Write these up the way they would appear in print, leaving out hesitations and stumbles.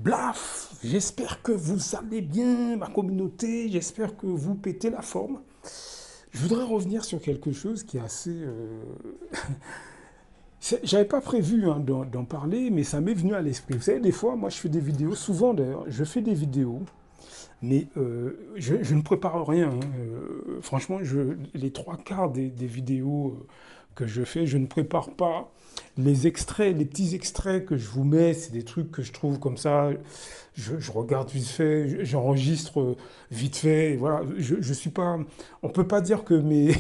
Blaf, j'espère que vous allez bien, ma communauté, j'espère que vous pétez la forme. Je voudrais revenir sur quelque chose qui est assez... J'avais pas prévu hein, d'en parler, mais ça m'est venu à l'esprit. Vous savez, des fois, moi, je fais des vidéos, souvent d'ailleurs, je fais des vidéos, mais je ne prépare rien. Hein. Franchement, les trois quarts des vidéos que je fais, je ne prépare pas. Les extraits, les petits extraits que je vous mets, c'est des trucs que je trouve comme ça. Je regarde vite fait, j'enregistre vite fait. Voilà, je suis pas. On peut pas dire que mes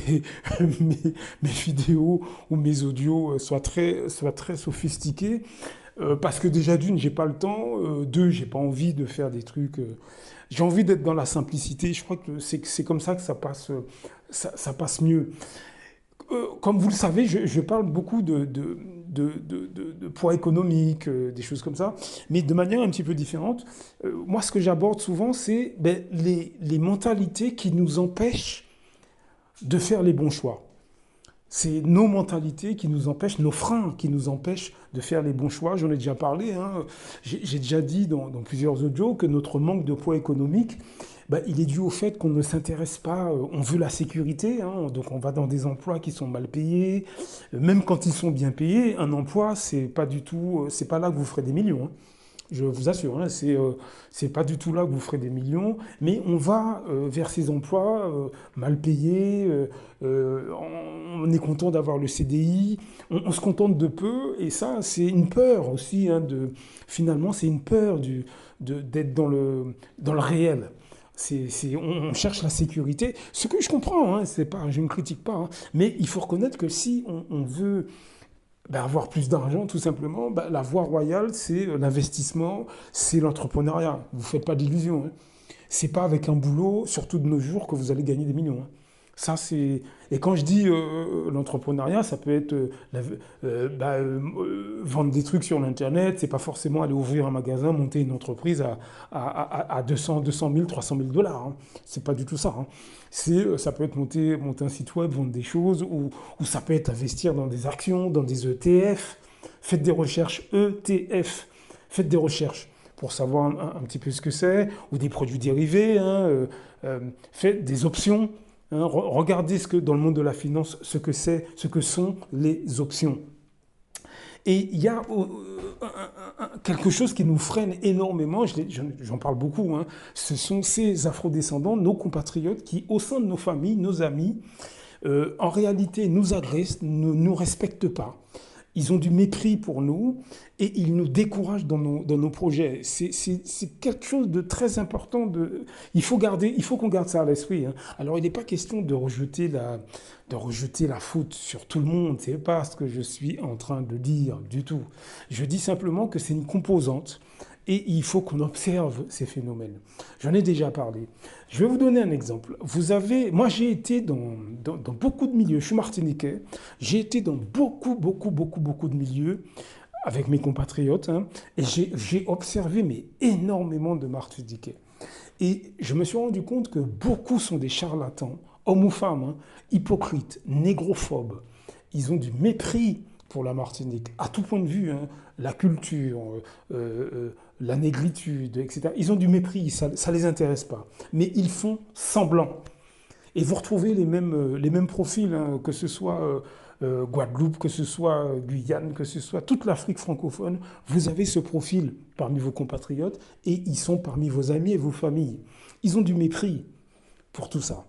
vidéos ou mes audios soient très sophistiqués. Parce que déjà d'une, j'ai pas le temps. Deux, j'ai pas envie de faire des trucs. J'ai envie d'être dans la simplicité. Je crois que c'est comme ça que ça passe, ça passe mieux. Comme vous le savez, je parle beaucoup de poids économique, des choses comme ça, mais de manière un petit peu différente. Moi, ce que j'aborde souvent, c'est ben, les mentalités qui nous empêchent de faire les bons choix. C'est nos mentalités qui nous empêchent, nos freins qui nous empêchent de faire les bons choix. J'en ai déjà parlé, hein. J'ai déjà dit dans plusieurs audios que notre manque de poids économique, bah, il est dû au fait qu'on ne s'intéresse pas, on veut la sécurité, hein, donc on va dans des emplois qui sont mal payés. Même quand ils sont bien payés, un emploi, c'est pas du tout, c'est pas là que vous ferez des millions. Hein. Je vous assure, hein, c'est pas du tout là que vous ferez des millions, mais on va vers ces emplois mal payés, on est content d'avoir le CDI, on se contente de peu, et ça, c'est une peur aussi, hein, finalement, c'est une peur d'être dans le réel. On cherche la sécurité, ce que je comprends, hein, c'est pas, je ne critique pas, hein, mais il faut reconnaître que si on veut ben, avoir plus d'argent, tout simplement, ben, la voie royale, c'est l'investissement, c'est l'entrepreneuriat. Vous ne faites pas d'illusions. Hein. C'est pas avec un boulot, surtout de nos jours, que vous allez gagner des millions. Hein. Ça, c'est... Et quand je dis l'entrepreneuriat, ça peut être vendre des trucs sur l'Internet, c'est pas forcément aller ouvrir un magasin, monter une entreprise à 200 000, 300 000 dollars. Hein. C'est pas du tout ça. Hein. Ça peut être monter un site web, vendre des choses, ou ça peut être investir dans des actions, dans des ETF. Faites des recherches ETF. Faites des recherches pour savoir un petit peu ce que c'est, ou des produits dérivés. Hein, faites des options. Hein, regardez dans le monde de la finance ce que c'est, ce que sont les options. Et il y a quelque chose qui nous freine énormément, j'en parle beaucoup, hein, ce sont ces afrodescendants, nos compatriotes qui, au sein de nos familles, nos amis, en réalité nous agressent, ne nous respectent pas. Ils ont du mépris pour nous et ils nous découragent dans nos projets. C'est quelque chose de très important. Il faut qu'on garde ça à l'esprit. Hein. Alors, il n'est pas question de rejeter la faute sur tout le monde. Ce n'est pas ce que je suis en train de dire du tout. Je dis simplement que c'est une composante et il faut qu'on observe ces phénomènes. J'en ai déjà parlé. Je vais vous donner un exemple. Moi j'ai été dans beaucoup de milieux, je suis martiniquais, j'ai été dans beaucoup de milieux avec mes compatriotes, hein, et j'ai observé mais énormément de martiniquais. Et je me suis rendu compte que beaucoup sont des charlatans, hommes ou femmes, hein, hypocrites, négrophobes. Ils ont du mépris pour la Martinique, à tout point de vue, hein, la culture, la négritude, etc. Ils ont du mépris, ça ne les intéresse pas. Mais ils font semblant. Et vous retrouvez les mêmes profils, hein, que ce soit Guadeloupe, que ce soit Guyane, que ce soit toute l'Afrique francophone. Vous avez ce profil parmi vos compatriotes et ils sont parmi vos amis et vos familles. Ils ont du mépris pour tout ça.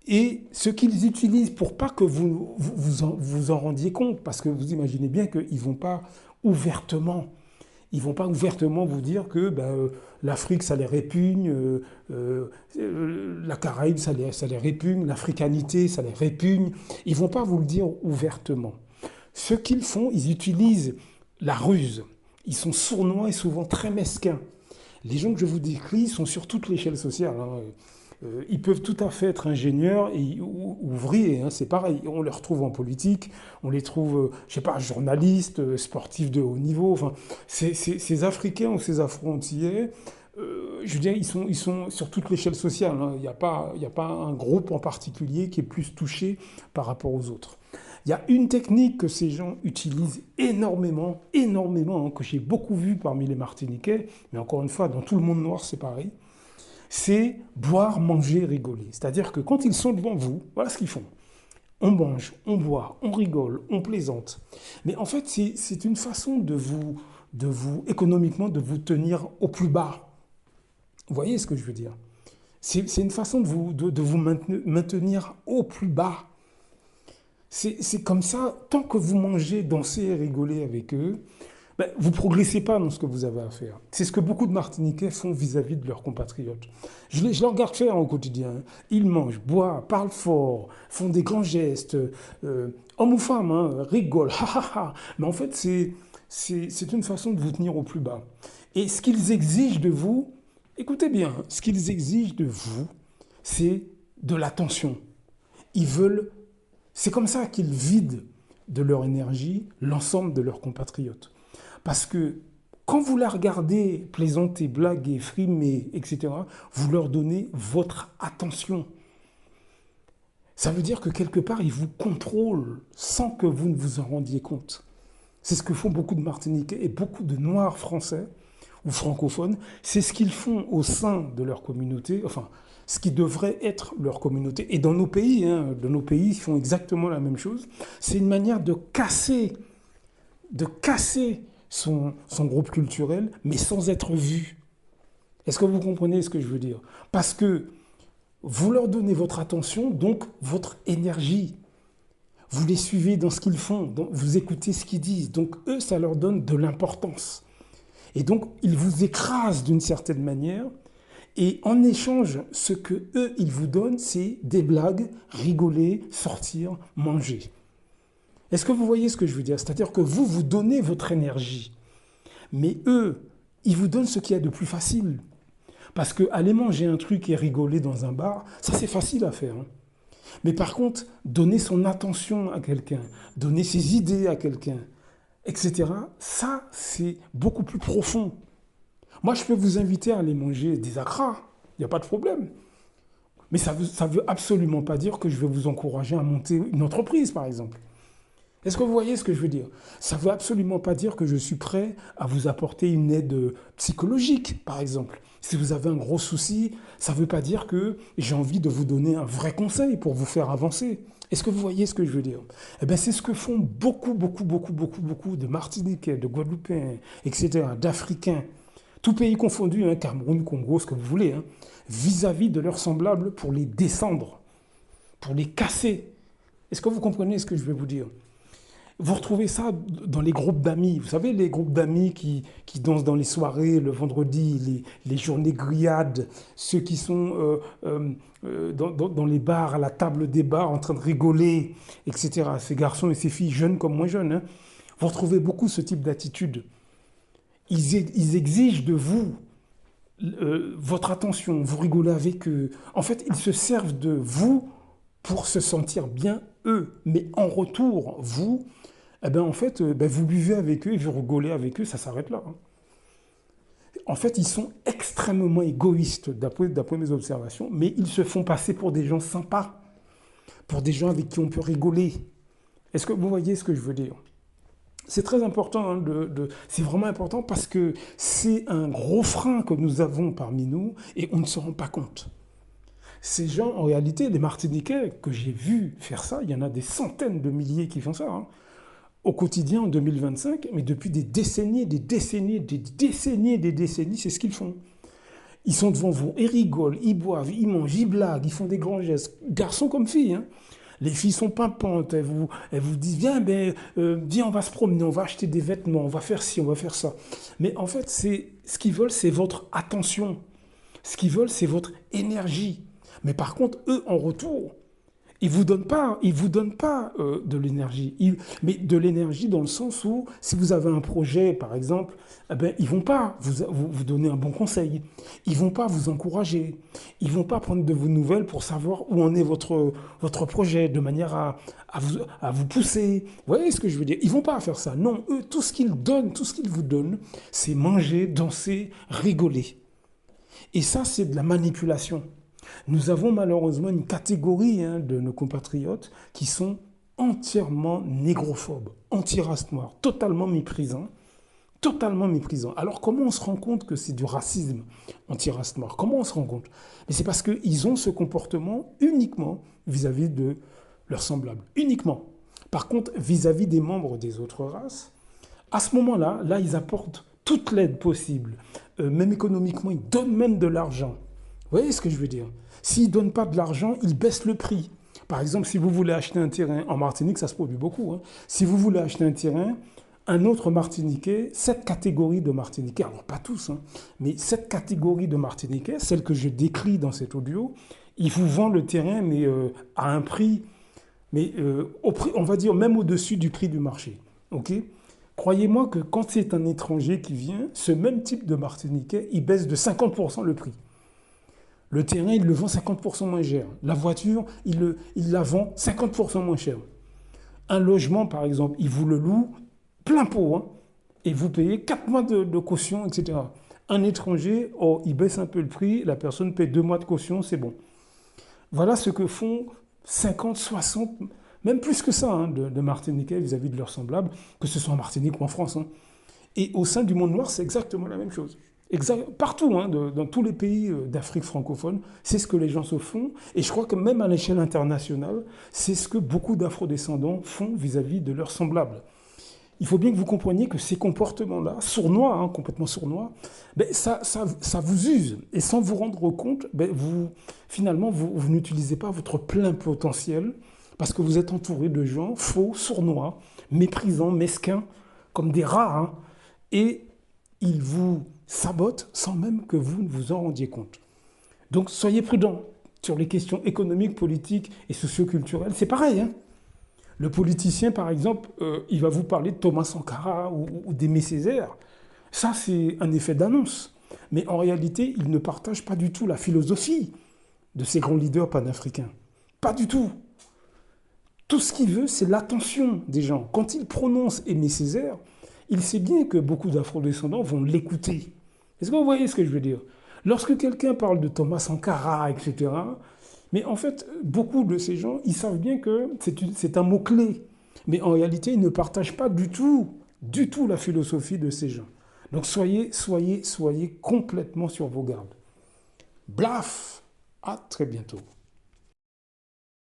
Et ce qu'ils utilisent pour pas que vous en rendiez compte, parce que vous imaginez bien qu'ils ne vont pas ouvertement vous dire que l'Afrique, ça les répugne, la Caraïbe, ça les répugne, l'africanité, ça les répugne. Ils ne vont pas vous le dire ouvertement. Ce qu'ils font, ils utilisent la ruse. Ils sont sournois et souvent très mesquins. Les gens que je vous décris sont sur toute l'échelle sociale. Hein. Ils peuvent tout à fait être ingénieurs ou ouvriers, hein, c'est pareil. On les retrouve en politique, on les trouve, je sais pas, journalistes, sportifs de haut niveau. Enfin, ces Africains ou ces Afro-Antillais, je veux dire, ils sont sur toute l'échelle sociale. Hein. Il n'y a pas un groupe en particulier qui est plus touché par rapport aux autres. Il y a une technique que ces gens utilisent énormément, énormément, hein, que j'ai beaucoup vu parmi les Martiniquais, mais encore une fois, dans tout le monde noir, c'est pareil, c'est boire, manger, rigoler. C'est-à-dire que quand ils sont devant vous, voilà ce qu'ils font. On mange, on boit, on rigole, on plaisante. Mais en fait, c'est une façon économiquement, de vous tenir au plus bas. Vous voyez ce que je veux dire? C'est une façon de vous maintenir au plus bas. C'est comme ça, tant que vous mangez, dansez et rigolez avec eux, ben, vous ne progressez pas dans ce que vous avez à faire. C'est ce que beaucoup de Martiniquais font vis-à-vis de leurs compatriotes. Je les regarde faire au quotidien. Ils mangent, boivent, parlent fort, font des grands gestes, hommes ou femmes, hein, rigolent, ha ha ha. Mais en fait, c'est une façon de vous tenir au plus bas. Et ce qu'ils exigent de vous, écoutez bien, ce qu'ils exigent de vous, c'est de l'attention. Ils veulent, c'est comme ça qu'ils vident de leur énergie l'ensemble de leurs compatriotes. Parce que quand vous la regardez plaisanter, blaguer, frimer, etc., vous leur donnez votre attention. Ça veut dire que quelque part, ils vous contrôlent sans que vous ne vous en rendiez compte. C'est ce que font beaucoup de Martiniquais et beaucoup de Noirs français ou francophones. C'est ce qu'ils font au sein de leur communauté, enfin, ce qui devrait être leur communauté. Et dans nos pays, ils font exactement la même chose. C'est une manière de casser son groupe culturel, mais sans être vu. Est-ce que vous comprenez ce que je veux dire? Parce que vous leur donnez votre attention, donc votre énergie. Vous les suivez dans ce qu'ils font, donc vous écoutez ce qu'ils disent. Donc eux, ça leur donne de l'importance. Et donc, ils vous écrasent d'une certaine manière. Et en échange, ce que eux, ils vous donnent, c'est des blagues, rigoler, sortir, manger. Est-ce que vous voyez ce que je veux dire? C'est-à-dire que vous donnez votre énergie. Mais eux, ils vous donnent ce qu'il y a de plus facile. Parce que aller manger un truc et rigoler dans un bar, ça c'est facile à faire. Hein. Mais par contre, donner son attention à quelqu'un, donner ses idées à quelqu'un, etc., ça c'est beaucoup plus profond. Moi, je peux vous inviter à aller manger des akras, il n'y a pas de problème. Mais ça veut absolument pas dire que je vais vous encourager à monter une entreprise, par exemple. Est-ce que vous voyez ce que je veux dire? Ça ne veut absolument pas dire que je suis prêt à vous apporter une aide psychologique, par exemple. Si vous avez un gros souci, ça ne veut pas dire que j'ai envie de vous donner un vrai conseil pour vous faire avancer. Est-ce que vous voyez ce que je veux dire? Eh bien, c'est ce que font beaucoup de Martiniquais, de Guadeloupéens, etc., d'Africains, tout pays confondu, hein, Cameroun, Congo, ce que vous voulez, hein, vis-à-vis de leurs semblables pour les descendre, pour les casser. Est-ce que vous comprenez ce que je vais vous dire? Vous retrouvez ça dans les groupes d'amis. Vous savez, les groupes d'amis qui dansent dans les soirées, le vendredi, les journées grillades, ceux qui sont dans les bars, à la table des bars, en train de rigoler, etc. Ces garçons et ces filles, jeunes comme moins jeunes, hein, vous retrouvez beaucoup ce type d'attitude. Ils exigent de vous votre attention, vous rigolez avec eux. En fait, ils se servent de vous pour se sentir bien eux. Mais en retour, vous, eh ben, en fait, vous buvez avec eux et vous rigolez avec eux, ça s'arrête là. Hein. En fait, ils sont extrêmement égoïstes, d'après mes observations, mais ils se font passer pour des gens sympas, pour des gens avec qui on peut rigoler. Est-ce que vous voyez ce que je veux dire? C'est très important, hein, c'est vraiment important parce que c'est un gros frein que nous avons parmi nous et on ne se rend pas compte. Ces gens, en réalité, les Martiniquais que j'ai vus faire ça, il y en a des centaines de milliers qui font ça, hein, au quotidien en 2025, mais depuis des décennies, c'est ce qu'ils font. Ils sont devant vous, ils rigolent, ils boivent, ils mangent, ils blaguent, ils font des grands gestes, garçons comme filles, hein. Les filles sont pimpantes, elles vous disent, viens, viens, on va se promener, on va acheter des vêtements, on va faire ci, on va faire ça. Mais en fait, ce qu'ils veulent, c'est votre attention. Ce qu'ils veulent, c'est votre énergie. Mais par contre, eux, en retour, ils ne vous donnent pas de l'énergie. Mais de l'énergie dans le sens où, si vous avez un projet, par exemple, ils ne vont pas vous donner un bon conseil. Ils ne vont pas vous encourager. Ils ne vont pas prendre de vos nouvelles pour savoir où en est votre projet, de manière à vous pousser. Vous voyez ce que je veux dire? Ils ne vont pas faire ça. Non, eux, tout ce qu'ils vous donnent, c'est manger, danser, rigoler. Et ça, c'est de la manipulation. Nous avons malheureusement une catégorie, hein, de nos compatriotes qui sont entièrement négrophobe, anti-race noire, totalement méprisant. Totalement méprisant. Alors comment on se rend compte que c'est du racisme anti-race noire? Comment on se rend compte? Mais c'est parce qu'ils ont ce comportement uniquement vis-à-vis de leurs semblables. Uniquement. Par contre, vis-à-vis des membres des autres races, à ce moment-là, là, ils apportent toute l'aide possible. Même économiquement, ils donnent même de l'argent. Vous voyez ce que je veux dire? S'ils ne donnent pas de l'argent, ils baissent le prix. Par exemple, si vous voulez acheter un terrain, en Martinique, ça se produit beaucoup, hein. Si vous voulez acheter un terrain, un autre Martiniquais, cette catégorie de Martiniquais, alors pas tous, hein, mais cette catégorie de Martiniquais, celle que je décris dans cet audio, ils vous vendent le terrain, mais à un prix, mais au prix, on va dire même au-dessus du prix du marché. Ok? Croyez-moi que quand c'est un étranger qui vient, ce même type de Martiniquais, il baisse de 50% le prix. Le terrain, il le vend 50% moins cher. La voiture, il la vend 50% moins cher. Un logement, par exemple, il vous le loue plein pot, hein, et vous payez 4 mois de caution, etc. Un étranger, oh, il baisse un peu le prix, la personne paie 2 mois de caution, c'est bon. Voilà ce que font 50, 60, même plus que ça, hein, de Martiniquais vis-à-vis de leurs semblables, que ce soit en Martinique ou en France. Hein. Et au sein du monde noir, c'est exactement la même chose. Partout, hein, dans tous les pays d'Afrique francophone, c'est ce que les gens se font. Et je crois que même à l'échelle internationale, c'est ce que beaucoup d'afrodescendants font vis-à-vis de leurs semblables. Il faut bien que vous compreniez que ces comportements-là, sournois, hein, complètement sournois, ben ça vous use. Et sans vous rendre compte, ben finalement, vous n'utilisez pas votre plein potentiel parce que vous êtes entouré de gens faux, sournois, méprisants, mesquins, comme des rats. Hein, et ils vous sabotent sans même que vous ne vous en rendiez compte. Donc soyez prudents sur les questions économiques, politiques et socioculturelles. C'est pareil, hein. Le politicien, par exemple, il va vous parler de Thomas Sankara ou d'Aimé Césaire. Ça, c'est un effet d'annonce. Mais en réalité, il ne partage pas du tout la philosophie de ces grands leaders panafricains. Pas du tout. Tout ce qu'il veut, c'est l'attention des gens. Quand il prononce Aimé Césaire, il sait bien que beaucoup d'afrodescendants vont l'écouter. Est-ce que vous voyez ce que je veux dire? Lorsque quelqu'un parle de Thomas Sankara, etc., mais en fait, beaucoup de ces gens, ils savent bien que c'est un mot-clé. Mais en réalité, ils ne partagent pas du tout la philosophie de ces gens. Donc soyez complètement sur vos gardes. Blaf! À très bientôt.